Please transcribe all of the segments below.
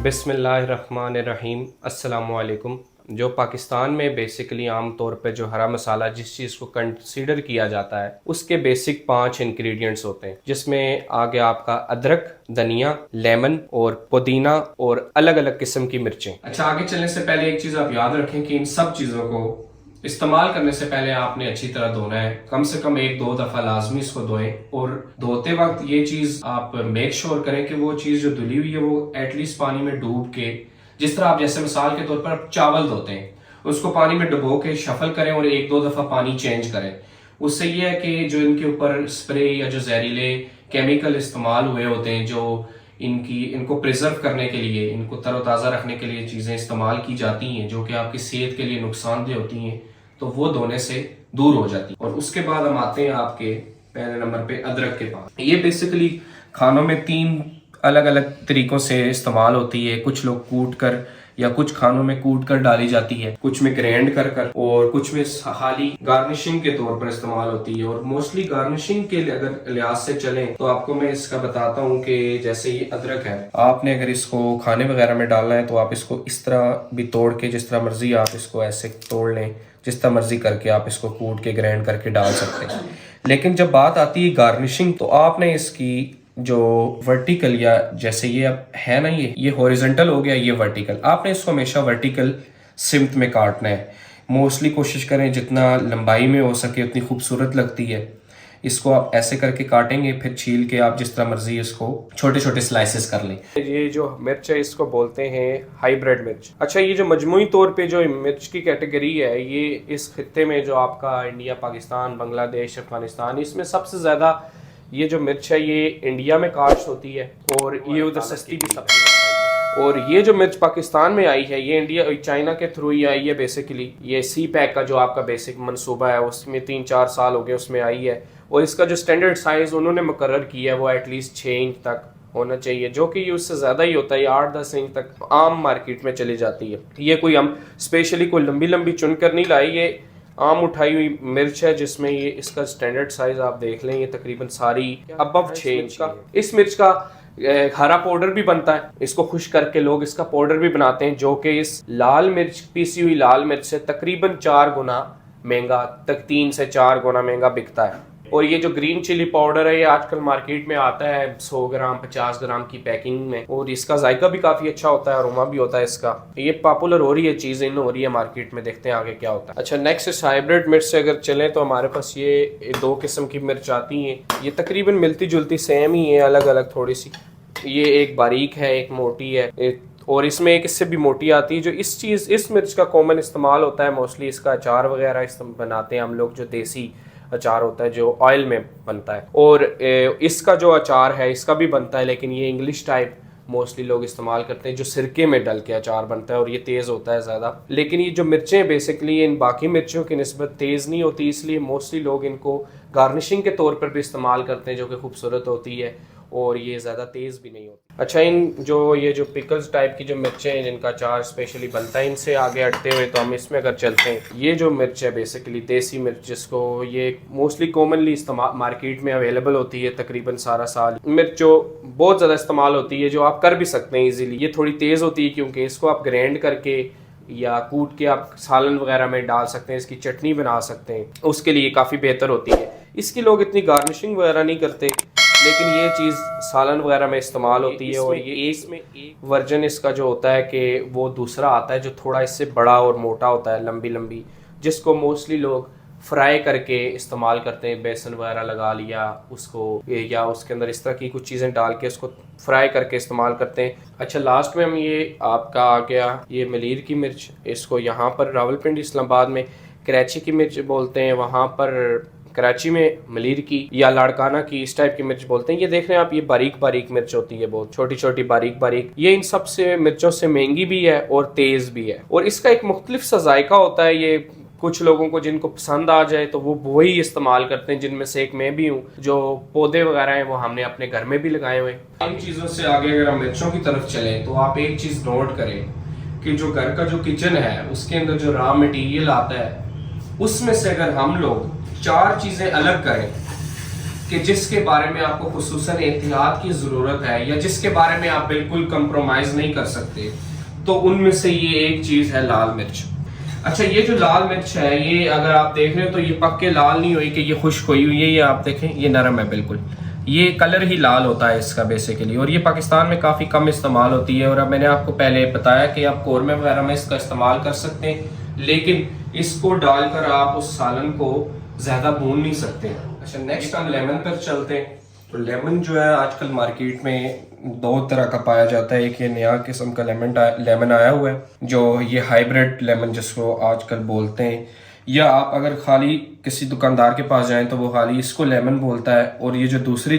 बिस्मिल्लाहिर्रहमानिर्रहीम अस्सलामुअलैकुम। जो पाकिस्तान में बेसिकली आम तौर पे जो हरा मसाला जिस चीज़ को कंसीडर किया जाता है उसके बेसिक 5 इंग्रेडिएंट्स होते हैं, जिसमें आगे आपका अदरक, धनिया, लेमन और पुदीना और अलग अलग किस्म की मिर्चें। अच्छा, आगे चलने से पहले एक चीज़ आप याद रखें कि इन सब चीज़ों को इस्तेमाल करने से पहले आपने अच्छी तरह धोना है। कम से कम 1-2 दफा लाजमी इसको धोएं, और धोते वक्त ये चीज आप मेक श्योर करें कि वो चीज जो धुली हुई है वो एटलीस्ट पानी में डूब के, जिस तरह आप जैसे मिसाल के तौर पर आप चावल धोते हैं उसको पानी में डुबो के शफल करें और 1-2 दफा पानी चेंज करें। उससे ये है कि जो इनके ऊपर स्प्रे या जो जहरीले केमिकल इस्तेमाल हुए होते हैं, जो इनको प्रिजर्व करने के लिए, इनको तरोताज़ा रखने के लिए चीज़ें इस्तेमाल की जाती हैं जो कि आपकी सेहत के लिए नुकसानदेह होती हैं, तो वो धोने से दूर हो जाती है। और उसके बाद हम आते हैं आपके पहले नंबर पे अदरक के पास। ये बेसिकली खानों में 3 अलग अलग तरीकों से इस्तेमाल होती है। कुछ लोग कूट कर या कुछ खानों में कूट कर डाली जाती है, कुछ में ग्राइंड कर और कुछ में खाली गार्निशिंग के तौर पर इस्तेमाल होती है। और मोस्टली गार्निशिंग के लिए अगर लिहाज से चलें तो आपको मैं इसका बताता हूँ कि जैसे ये अदरक है, आपने अगर इसको खाने वगैरह में डालना है तो आप इसको इस तरह भी तोड़ के, जिस तरह मर्जी आप इसको ऐसे तोड़ लें, जिस तरह मर्जी करके आप इसको कूट के ग्राइंड करके डाल सकते हैं। लेकिन जब बात आती है गार्निशिंग, तो आपने इसकी जो वर्टिकल, या जैसे ये अब है ना, ये हॉरिजॉन्टल हो गया, ये वर्टिकल, आपने इसको हमेशा वर्टिकल सिमत में काटना है। मोस्टली कोशिश करें जितना लंबाई में हो सके, उतनी खूबसूरत लगती है। इसको आप ऐसे करके काटेंगे, फिर छील के आप जिस तरह मर्जी इसको छोटे छोटे स्लाइसेस कर लें। ये जो मिर्च है इसको बोलते हैं हाइब्रिड मिर्च। अच्छा, ये जो मजमूई तौर पे जो मिर्च की कैटेगरी है, ये इस खित्ते में जो आपका इंडिया, पाकिस्तान, बांग्लादेश, अफगानिस्तान, इसमें सबसे ज़्यादा ये जो मिर्च है ये इंडिया में काश्त होती है और ये उधर सस्ती भी सबसे ज़्यादा है। और ये जो मिर्च पाकिस्तान में आई है, ये इंडिया चाइना के थ्रू ही आई है। बेसिकली ये सी पैक का जो आपका बेसिक मंसूबा है उसमें 3-4 साल हो गए उसमें आई है। और इसका जो स्टैंडर्ड साइज़ उन्होंने मुकर्रर किया है वो एटलीस्ट 6 इंच तक होना चाहिए, जो कि ये उससे ज़्यादा ही होता है। 8-10 इंच तक आम मार्केट में चली जाती है। ये कोई हम स्पेशली कोई लंबी लंबी चुनकर नहीं लाई, ये आम उठाई हुई मिर्च है, जिसमें ये इसका स्टैंडर्ड साइज आप देख लें, ये तकरीबन सारी अबव 6 इंच का। इस मिर्च का हरा पाउडर भी बनता है, इसको खुश करके लोग इसका पाउडर भी बनाते हैं, जो कि इस लाल मिर्च, पीसी हुई लाल मिर्च से तकरीबन 4 गुना महंगा, तक 3 से 4 गुना महंगा बिकता है। और ये जो ग्रीन चिली पाउडर है, ये आजकल मार्केट में आता है 100 ग्राम 50 ग्राम की पैकिंग में, और इसका जायका भी काफ़ी अच्छा होता है, अरोमा भी होता है इसका। ये पॉपुलर हो रही है, चीज़ इन हो रही है मार्केट में, देखते हैं आगे क्या होता है। अच्छा, नेक्स्ट इस हाइब्रिड मिर्च से अगर चलें तो हमारे पास ये 2 किस्म की मिर्च आती हैं। ये तकरीबन मिलती जुलती सेम ही है, अलग अलग थोड़ी सी। ये एक बारीक है, एक मोटी है, और इसमें एक इससे भी मोटी आती है। जो इस मिर्च का कॉमन इस्तेमाल होता है, मोस्टली इसका अचार वगैरह बनाते हैं हम लोग, जो देसी अचार होता है जो ऑयल में बनता है। और इसका जो अचार है इसका भी बनता है, लेकिन ये इंग्लिश टाइप मोस्टली लोग इस्तेमाल करते हैं, जो सिरके में डल के अचार बनता है, और ये तेज़ होता है ज़्यादा। लेकिन ये जो मिर्चें बेसिकली इन बाकी मिर्चों की निस्बत तेज़ नहीं होती, इसलिए मोस्टली लोग इनको गार्निशिंग के तौर पर भी इस्तेमाल करते हैं, जो कि खूबसूरत होती है और ये ज़्यादा तेज़ भी नहीं होती। अच्छा, ये जो पिकल्स टाइप की जो मिर्चें हैं जिनका अचार स्पेशली बनता है, इनसे आगे हटते हुए तो हम इसमें अगर चलते हैं, ये जो मिर्च है बेसिकली देसी मिर्च, जिसको ये मोस्टली कॉमनली इस्तेमाल मार्केट में अवेलेबल होती है तकरीबन सारा साल। मिर्च जो बहुत ज़्यादा इस्तेमाल होती है, जो आप कर भी सकते हैं ईजिली। ये थोड़ी तेज़ होती है क्योंकि इसको आप ग्राइंड करके या कूट के आप सालन वगैरह में डाल सकते हैं, इसकी चटनी बना सकते हैं, उसके लिए काफ़ी बेहतर होती है। इसकी लोग इतनी गार्निशिंग वगैरह नहीं करते, लेकिन ये चीज़ सालन वगैरह में इस्तेमाल होती है। और ये एक वर्जन इसका जो होता है कि वो दूसरा आता है जो थोड़ा इससे बड़ा और मोटा होता है, लंबी लंबी, जिसको मोस्टली लोग फ्राई करके इस्तेमाल करते हैं। बेसन वगैरह लगा लिया उसको, या उसके अंदर इस तरह की कुछ चीज़ें डाल के उसको फ्राई करके इस्तेमाल करते हैं। अच्छा, लास्ट में हम ये आपका आ गया ये मलीर की मिर्च, इसको यहाँ पर रावलपिंडी इस्लामाबाद में कराची की मिर्च बोलते हैं, वहाँ पर कराची में मलीर की या लाड़काना की, इस टाइप की मिर्च बोलते हैं। ये देख रहे हैं आप, ये बारीक बारीक मिर्च होती है, बहुत छोटी छोटी बारीक बारीक। ये इन सब से मिर्चों से महंगी भी है और तेज़ भी है, और इसका एक मुख्तलिफ सा जायका होता है। ये कुछ लोगों को जिनको पसंद आ जाए तो वो वही इस्तेमाल करते हैं, जिनमें से एक मैं भी हूँ। जो पौधे वगैरह हैं वो हमने अपने घर में भी लगाए हुए हैं। इन चीज़ों से आगे अगर हम मिर्चों की तरफ चलें तो आप एक चीज़ नोट करें कि जो घर का जो किचन है उसके अंदर जो रॉ मटेरियल आता है, उसमें से अगर हम लोग 4 चीज़ें अलग करें कि जिसके बारे में आपको खुसूसन एहतियात की ज़रूरत है या जिसके बारे में आप बिल्कुल कंप्रोमाइज़ नहीं कर सकते, तो उनमें से ये एक चीज़ है लाल मिर्च। अच्छा, ये जो लाल मिर्च है, ये अगर आप देख रहे हो तो ये पक्के लाल नहीं हुई कि ये खुश्क हुई हुई है, ये आप देखें ये नरम है बिल्कुल, ये कलर ही लाल होता है इसका बेसिकली। और ये पाकिस्तान में काफ़ी कम इस्तेमाल होती है। और अब मैंने आपको पहले बताया कि आप कौरमे वगैरह में इसका इस्तेमाल कर सकते हैं, लेकिन इसको डालकर आप उस सालन को ज़्यादा भून नहीं सकते। अच्छा, नेक्स्ट हम लेमन पर चलते हैं। तो लेमन जो है आजकल मार्केट में दो तरह का पाया जाता है। एक ये नया किस्म का लेमन आया हुआ है, जो ये हाइब्रिड लेमन जिसको आजकल बोलते हैं, या आप अगर खाली किसी दुकानदार के पास जाएं तो वो खाली इसको लेमन बोलता है। और ये जो दूसरी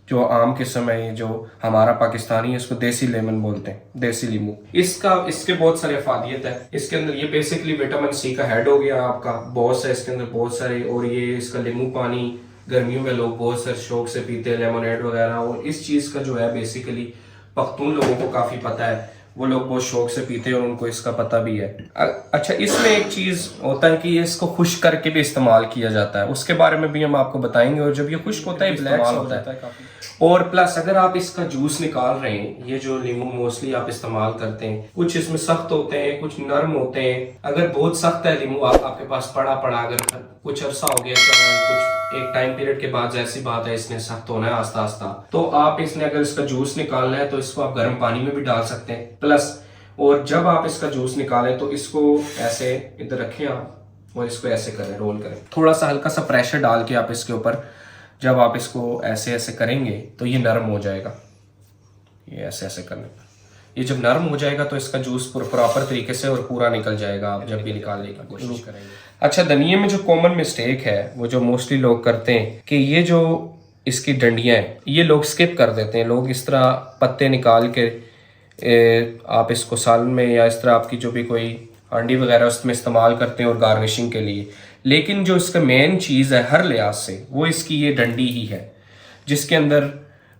जो आम किस्म है, जो हमारा पाकिस्तानी है, इसको देसी लेमन बोलते हैं, देसी नींबू। इसके बहुत सारे अफादियत है। इसके अंदर ये बेसिकली विटामिन सी का हेड हो गया आपका, बहुत सा इसके अंदर बहुत सारे। और ये इसका नींबू पानी गर्मियों में लोग बहुत सारे शौक से पीते हैं, लेमोनेड वगैरह। और इस चीज़ का जो है बेसिकली पख्तून लोगों को काफ़ी पता है, वो लोग बहुत शौक से पीते हैं और उनको इसका पता भी है। अच्छा, इसमें एक चीज़ होता है कि इसको खुश्क करके भी इस्तेमाल किया जाता है, उसके बारे में भी हम आपको बताएंगे। और जब ये खुश्क होता है, ब्लैक होता है काफ़ी। और प्लस अगर आप इसका जूस निकाल रहे हैं, ये जो नींबू मोस्टली आप इस्तेमाल करते हैं, कुछ इसमें सख्त होते हैं, कुछ नरम होते हैं। अगर बहुत सख्त है नींबू आपके पास पड़ा अगर कुछ अरसा हो गया, कुछ एक टाइम पीरियड के बाद ऐसी बात है इसने सख्त होना है आस्ता आस्ता, तो आप इसने अगर इसका जूस निकालना है तो इसको आप गर्म पानी में भी डाल सकते हैं। प्लस और जब आप इसका जूस निकालें तो इसको ऐसे इधर रखें आप और इसको ऐसे करें, रोल करें, थोड़ा सा हल्का सा प्रेशर डाल के आप इसके ऊपर जब आप इसको ऐसे ऐसे करेंगे तो ये नरम हो जाएगा। ये ऐसे ऐसे करने पर ये जब नरम हो जाएगा तो इसका जूस प्रॉपर तरीके से और पूरा निकल जाएगा, आप जब भी निकालने की कोशिश करेंगे। अच्छा, धनिये में जो कॉमन मिस्टेक है, वो जो मोस्टली लोग करते हैं कि ये जो इसकी डंडियाँ हैं, ये लोग स्किप कर देते हैं। लोग इस तरह पत्ते निकाल के आप इसको सालन में या इस तरह आपकी जो भी कोई हांडी वगैरह उसमें इस्तेमाल करते हैं और गार्निशिंग के लिए। लेकिन जो इसका मेन चीज़ है हर लिहाज से, वो इसकी ये डंडी ही है, जिसके अंदर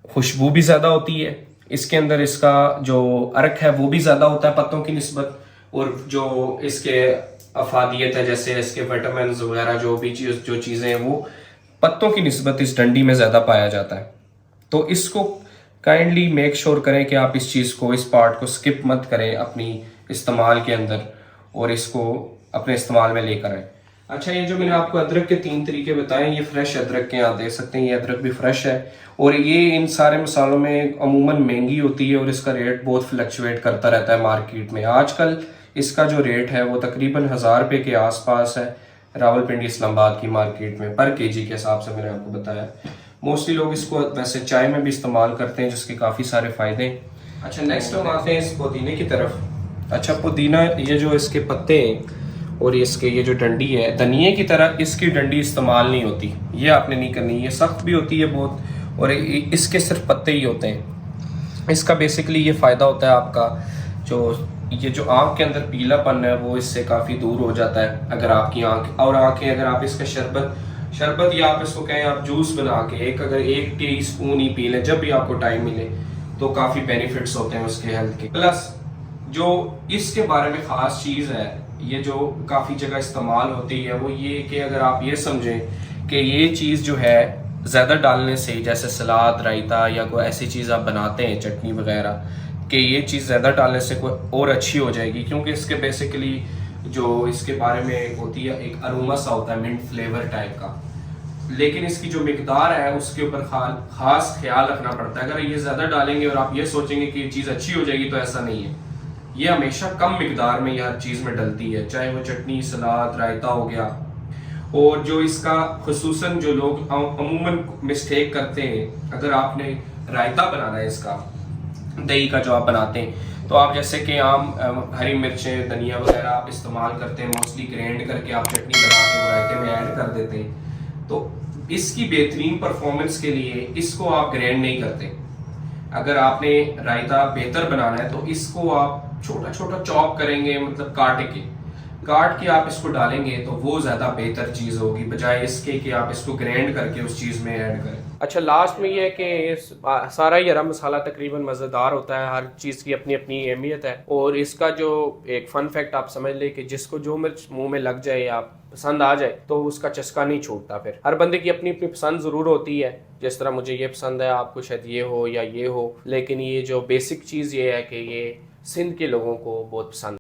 खुशबू भी ज़्यादा होती है। इसके अंदर इसका जो अर्क है वो भी ज़्यादा होता है पत्तों की निस्बत। और जो इसके अफादियत है, जैसे इसके विटामिन वगैरह जो चीज़ें हैं, वो पत्तों की निस्बत इस डंडी में ज़्यादा पाया जाता है। तो इसको काइंडली मेक श्योर करें कि आप इस चीज़ को, इस पार्ट को स्किप मत करें अपनी इस्तेमाल के अंदर, और इसको अपने इस्तेमाल में लेकर आए। अच्छा, ये जो मैंने आपको अदरक के 3 तरीके बताए, ये फ्रेश अदरक के, आप देख सकते हैं ये अदरक भी फ्रेश है। और ये इन सारे मसालों में अमूमन महंगी होती है और इसका रेट बहुत फ्लक्चुएट करता रहता है मार्केट में। आजकल इसका जो रेट है वो तकरीबन 1000 रुपये के आसपास है रावलपिंडी इस्लामाबाद की मार्केट में, पर केजी के हिसाब से मैंने आपको बताया। मोस्टली लोग इसको वैसे चाय में भी इस्तेमाल करते हैं, जिसके काफ़ी सारे फ़ायदे हैं। अच्छा, नेक्स्ट हम आते हैं इस पुदीने की तरफ। अच्छा, पुदीना, ये जो इसके पत्ते हैं और इसके ये जो डंडी है, धनिये की तरह इसकी डंडी इस्तेमाल नहीं होती, ये आपने नहीं करनी। ये सख्त भी होती है बहुत, और इसके सिर्फ पत्ते ही होते हैं। इसका बेसिकली ये फ़ायदा होता है आपका, जो ये जो आँख के अंदर पीलापन है वो इससे काफ़ी दूर हो जाता है। अगर आपकी आँखें अगर आप इसका शरबत या आप इसको कहें आप जूस बना के अगर 1 टीस्पून ही पी लें जब भी आपको टाइम मिले, तो काफ़ी बेनिफिट्स होते हैं उसके हेल्थ के। प्लस जो इसके बारे में ख़ास चीज़ है, ये जो काफ़ी जगह इस्तेमाल होती है, वो ये कि अगर आप ये समझें कि ये चीज़ जो है ज़्यादा डालने से, जैसे सलाद, रायता या कोई ऐसी चीज़ आप बनाते हैं, चटनी वगैरह, कि ये चीज़ ज़्यादा डालने से कोई और अच्छी हो जाएगी, क्योंकि इसके बेसिकली जो इसके बारे में होती है एक अरोमा सा होता है, मिंट फ्लेवर टाइप का। लेकिन इसकी जो मिकदार है उसके ऊपर खास ख्याल रखना पड़ता है। अगर ये ज़्यादा डालेंगे और आप ये सोचेंगे कि ये चीज़ अच्छी हो जाएगी, तो ऐसा नहीं है। ये हमेशा कम मिकदार में हर चीज़ में डलती है, चाहे वो चटनी, सलाद, रायता हो गया। और जो इसका खुसूसन जो लोग अमूमन मिस्टेक करते हैं, अगर आपने रायता बनाना है इसका, दही का जो आप बनाते हैं, तो आप जैसे कि आम हरी मिर्चें, धनिया वगैरह आप इस्तेमाल करते हैं, मोस्टली ग्राइंड करके आप चटनी बना के वो रायते में ऐड कर देते हैं। तो इसकी बेहतरीन परफॉर्मेंस के लिए इसको आप ग्राइंड नहीं करते। अगर आपने रायता बेहतर बनाना है तो इसको आप छोटा छोटा चॉप करेंगे, मतलब काट के आप इसको डालेंगे, तो वो ज़्यादा बेहतर चीज़ होगी, बजाय इसके कि आप इसको ग्राइंड करके उस चीज़ में ऐड करें। अच्छा, लास्ट में ये है कि सारा ही गरम मसाला तकरीबन मज़ेदार होता है, हर चीज़ की अपनी अपनी अहमियत है। और इसका जो एक फ़न फैक्ट आप समझ लें कि जिसको जो मिर्च मुंह में लग जाए या पसंद आ जाए, तो उसका चस्का नहीं छूटता। फिर हर बंदे की अपनी अपनी पसंद ज़रूर होती है, जिस तरह मुझे ये पसंद है आपको शायद ये हो या ये हो, लेकिन ये जो बेसिक चीज़ ये है कि ये सिंध के लोगों को बहुत पसंद